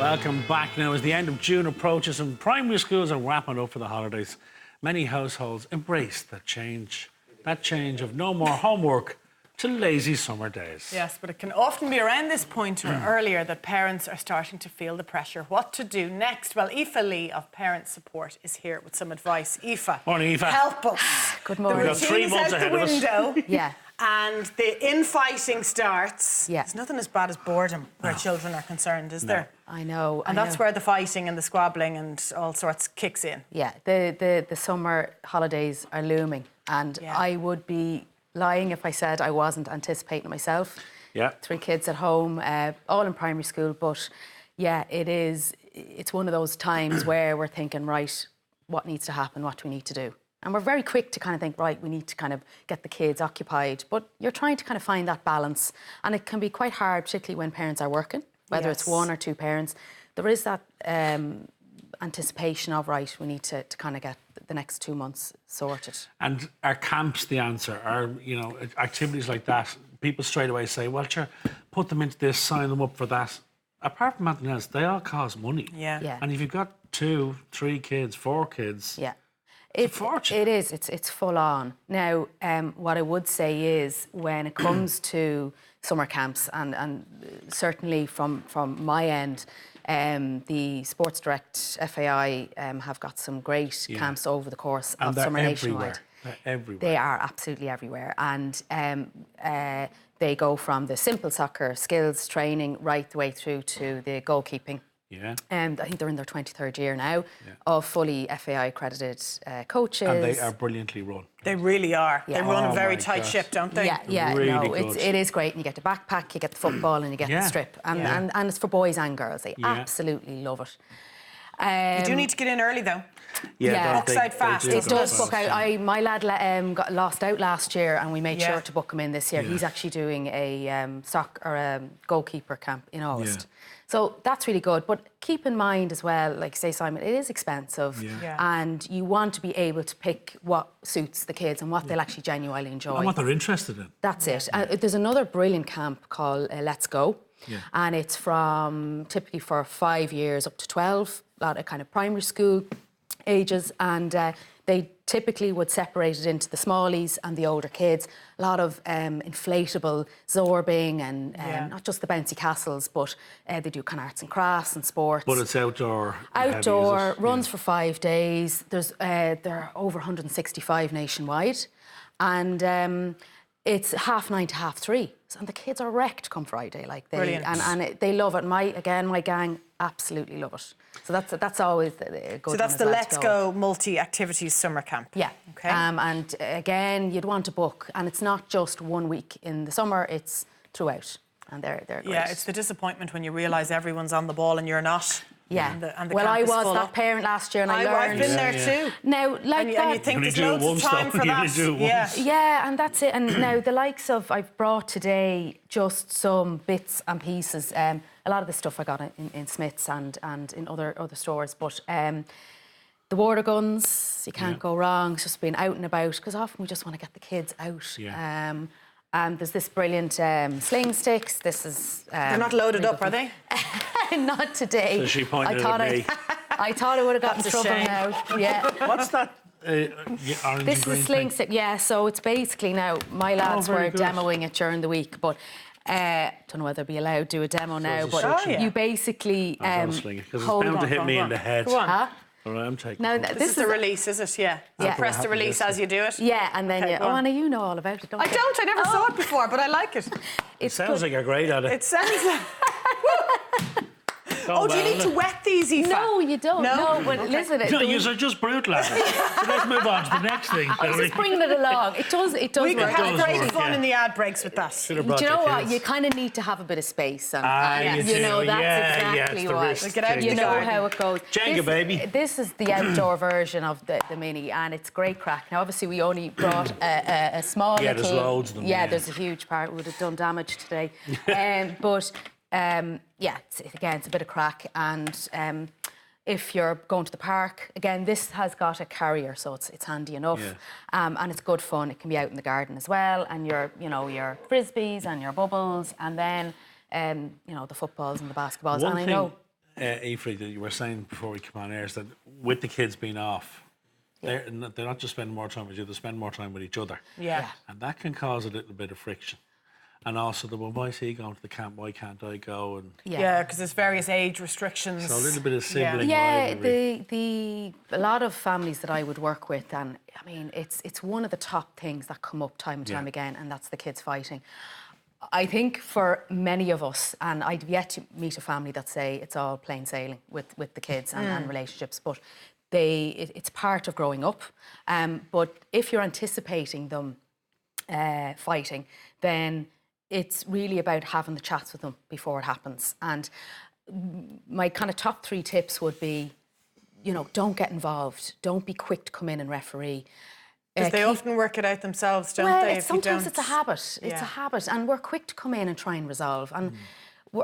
Welcome back now. As the end of June approaches and primary schools are wrapping up for the holidays, many households embrace that change of no more homework to lazy summer days. Yes, but it can often be around this point or earlier that parents are starting to feel the pressure. What to do next? Well, Aoife Lee of Parent Support is here with some advice. Aoife, Morning, Aoife. help us. Good morning. We've got 3 months out ahead the of us. window. Yeah. And the infighting starts. Yeah. There's nothing as bad as boredom where children are concerned, is there? I know. And that's where the fighting and the squabbling and all sorts kicks in. Yeah, the summer holidays are looming, and Yeah. I would be lying if I said I wasn't anticipating myself. Yeah. 3 kids at home, all in primary school, but yeah, it's one of those times where we're thinking, right, what needs to happen, what do we need to do? And we're very quick to kind of think, right, we need to kind of get the kids occupied, but you're trying to kind of find that balance, and it can be quite hard, particularly when parents are working, whether it's 1 or 2 parents. There is that anticipation of, right, we need to kind of get the next 2 months sorted. And are camps the answer? Are, activities like that? People straight away say, well, sure, put them into this, sign them up for that. Apart from anything else, they all cost money. Yeah. Yeah. And if you've got 2, 3 kids, 4 kids... Yeah. It's a fortune. It is. It's full on. Now, what I would say is when it comes to summer camps, and certainly from my end, the Sports Direct FAI have got some great camps over the course of summer nationwide. They're everywhere. They are absolutely everywhere. And they go from the simple soccer skills training right the way through to the goalkeeping. Yeah. I think they're in their 23rd year now of fully FAI accredited coaches. And they are brilliantly run. They really are. Yeah. They run a Oh very my tight gosh. ship, don't they? Yeah, Really no, good. it is great. And you get the backpack, you get the football, and you get the strip. And it's for boys and girls. They absolutely love it. You do need to get in early, though. Yeah. Books out fast. It does book out. My lad got lost out last year, and we made sure to book him in this year. Yeah. He's actually doing a goalkeeper camp in August. So that's really good. But keep in mind as well, like say, Simon, it is expensive. Yeah. And you want to be able to pick what suits the kids and what they'll actually genuinely enjoy. And what they're interested in. That's it. There's another brilliant camp called Let's Go. Yeah. And it's from typically for 5 years up to 12, a lot of kind of primary school ages, and they typically would separate it into the Smallies and the older kids. A lot of inflatable zorbing and not just the bouncy castles, but they do kind of arts and crafts and sports. But it's outdoor. Outdoor, heavy, is it? runs for 5 days. There are over 165 nationwide, and it's 9:30 to 3:30. And the kids are wrecked come Friday, Brilliant. They love it. My gang absolutely love it. So that's always a good. So that's the Let's Go multi-activities summer camp. Yeah. Okay. And again, you'd want to book, and it's not just 1 week in the summer; it's throughout, and they're great. Yeah, it's the disappointment when you realise everyone's on the ball and you're not. Yeah. And the well, camp I is was full that up. parent last year, and I I've learned. been there too. Now, like And that. you think You there's do it loads of once, time though. for You that. only do it Yeah. once. Yeah, and that's it. And now the likes of, I've brought today just some bits and pieces. A lot of the stuff I got in Smith's and in other stores. But the water guns, you can't go wrong. It's just being out and about, because often we just want to get the kids out. Yeah. And there's this brilliant sling sticks. This is... They're not loaded up, are they? Not today. So she pointed at me. I thought I would have got in That's a trouble shame. now. Yeah. What's that orange This and is green a sling thing? stick, yeah. So it's basically now, my lads very were good. demoing it during the week, but don't know whether they'll be allowed to do a demo now. But instruction. you basically I'm gonna sling it, because it's hold bound to on. hit me go in on. the head. Go on. Huh? All right, I'm taking Now, it. This is the release, is it? Yeah. Yeah. Press the release as you do it. Yeah, and then Okay, go on. Anna, you know all about it, don't I you? don't. I never saw it before, but I like it. It's Sounds good. like you're great at it. It sounds like... Oh, do you need to wet these, Aoife? No, you don't. No? No, but listen, No, you're just brutal at it. So let's move on to the next thing. I was just bringing it along. It does We work. could have does great work, fun yeah. in the ad breaks with that. Should have Do brought you know your what? kids. You kind of need to have a bit of space. And, You you know, do. that's Yeah, exactly it's the what. risk Get out taking. You know garden. how it goes. Jenga, baby. This is the outdoor version of the mini, and it's great crack. Now, obviously, we only brought a small Yeah, little... there's loads of them, Yeah, yeah. there's a huge part. We would have done damage today. But, yeah, it's a bit of crack. And if you're going to the park, again, this has got a carrier, so it's handy enough. Yeah. And it's good fun. It can be out in the garden as well. And your frisbees and your bubbles, and then, the footballs and the basketballs. One and I thing know... Aoife, that you were saying before we come on air is that with the kids being off, they're not just spending more time with you, they spend more time with each other. Yeah. And that can cause a little bit of friction. And also the, well, why is he going to the camp? Why can't I go? And Yeah, because there's various age restrictions. so a little bit of sibling Yeah, rivalry. a lot of families that I would work with, and I mean, it's one of the top things that come up time and time again, and that's the kids fighting. I think for many of us, and I've yet to meet a family that say it's all plain sailing with the kids and relationships, but it's part of growing up. But if you're anticipating them fighting, then it's really about having the chats with them before it happens. And my kind of top 3 tips would be, don't get involved. Don't be quick to come in and referee. Because they often work it out themselves, don't they? Sometimes it's a habit. It's a habit. And we're quick to come in and try and resolve. And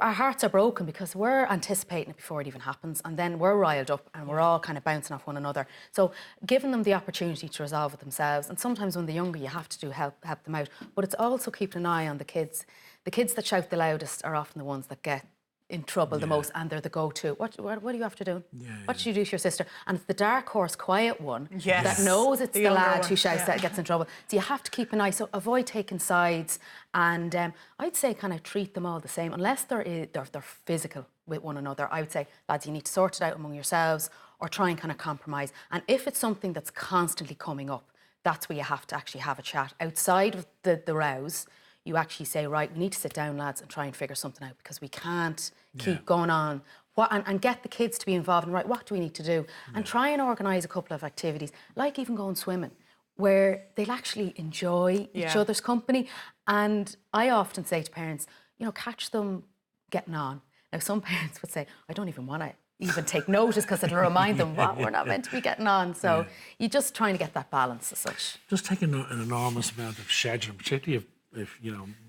our hearts are broken because we're anticipating it before it even happens. And then we're riled up and we're all kind of bouncing off one another. So giving them the opportunity to resolve it themselves. And sometimes when they're younger, you have to help them out. But it's also keeping an eye on the kids. The kids that shout the loudest are often the ones that get in trouble the most, and they're the go-to. What do you have to do? What did you do to your sister? And it's the dark horse, quiet one that knows it's the lad who shouts that gets in trouble. So you have to keep an eye. So avoid taking sides, and I'd say kind of treat them all the same, unless they're physical with one another. I would say, lads, you need to sort it out among yourselves, or try and kind of compromise. And if it's something that's constantly coming up, that's where you have to actually have a chat outside of the rows. You actually say, right, we need to sit down, lads, and try and figure something out, because we can't keep going on. And get the kids to be involved in, right, what do we need to do? And try and organise a couple of activities, like even going swimming, where they'll actually enjoy each other's company. And I often say to parents, catch them getting on. Now, some parents would say, I don't even want to even take notice because it'll remind them what we're not meant to be getting on. So you're just trying to get that balance as such. Just taking an enormous amount of scheduling, particularly if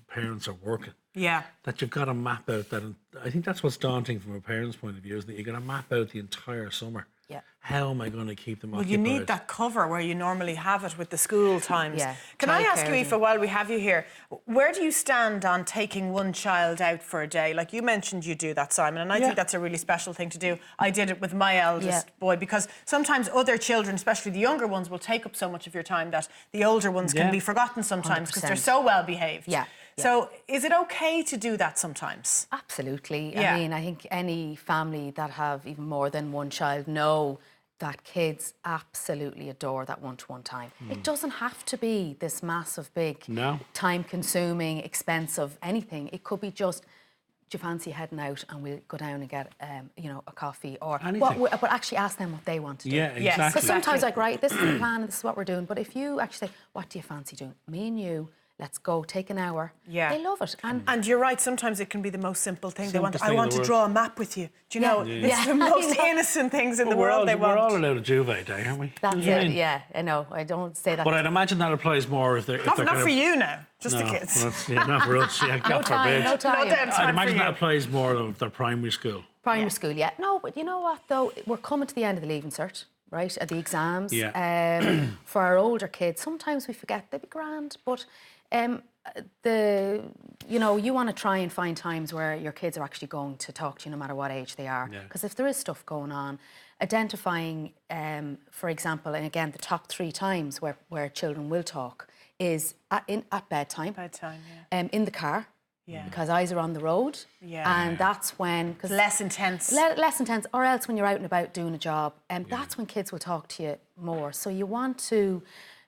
parents are working. Yeah. That you've got to map out that. And I think that's what's daunting from a parent's point of view, is that you've got to map out the entire summer. Yeah. How am I going to keep them occupied? Well, you need that cover where you normally have it with the school times. Yeah. Can I ask you, Aoife, while we have you here, where do you stand on taking one child out for a day? Like you mentioned you do that, Simon, and I think that's a really special thing to do. I did it with my eldest boy, because sometimes other children, especially the younger ones, will take up so much of your time that the older ones can be forgotten sometimes because they're so well behaved. Yeah. So is it okay to do that sometimes? Absolutely. I mean, I think any family that have even more than one child know that kids absolutely adore that one-to-one time. It doesn't have to be this massive, big, time-consuming, expensive anything. It could be just, do you fancy heading out and we'll go down and get, a coffee, or but actually ask them what they want to do. Yeah, exactly. Because sometimes, like, right, this is the plan, this is what we're doing. But if you actually say, what do you fancy doing? Me and you. Let's go, take an hour. Yeah. They love it. And you're right, sometimes it can be the most simple thing. I want to draw a map with you. Do you know? It's the most innocent things in the world they want. We're all allowed a Juve day, aren't we? That's it, yeah. I know, I don't say that. But I'd imagine that applies more if they're... Not for you now, just the kids. Well, not for us, no time. I'd imagine that applies more of their primary school. Primary school, yeah. No, but you know what, though? We're coming to the end of the Leaving Cert, right, at the exams. Yeah. For our older kids, sometimes we forget they'd be grand, but... you want to try and find times where your kids are actually going to talk to you no matter what age they are. Because if there is stuff going on, identifying, for example, and again, the top 3 times where children will talk is at bedtime. Bedtime, in the car. Yeah. Because eyes are on the road. Yeah. And that's when... Cause less intense. Less intense, or else when you're out and about doing a job. That's when kids will talk to you more. So you want to,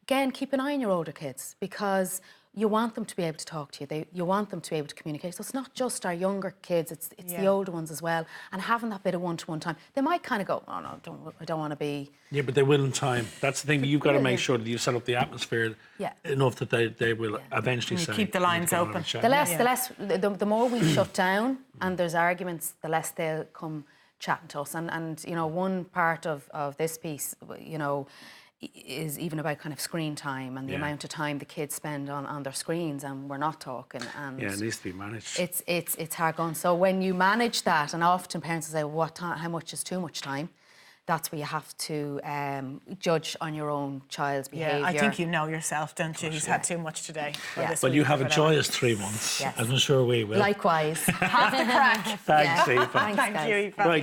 again, keep an eye on your older kids, because... you want them to be able to talk to you. You want them to be able to communicate. So it's not just our younger kids, it's the older ones as well. And having that bit of one-to-one time, they might kind of go, oh no, I don't want to be... Yeah, but they will in time. That's the thing. You've got to make sure that you set up the atmosphere enough that they will eventually say... keep the lines open. The more we shut down and there's arguments, the less they'll come chatting to us. And one part of this piece, is even about kind of screen time and the amount of time the kids spend on their screens, and we're not talking. And it needs to be managed. It's hard going. So when you manage that, and often parents will say, how much is too much time? That's where you have to judge on your own child's behaviour. Yeah, I think you know yourself, don't you? He's had too much today. But you have a joyous 3 months, as I'm sure we will. Likewise. Have the crack. Thanks, Aoife. Thank you, Aoife. Right,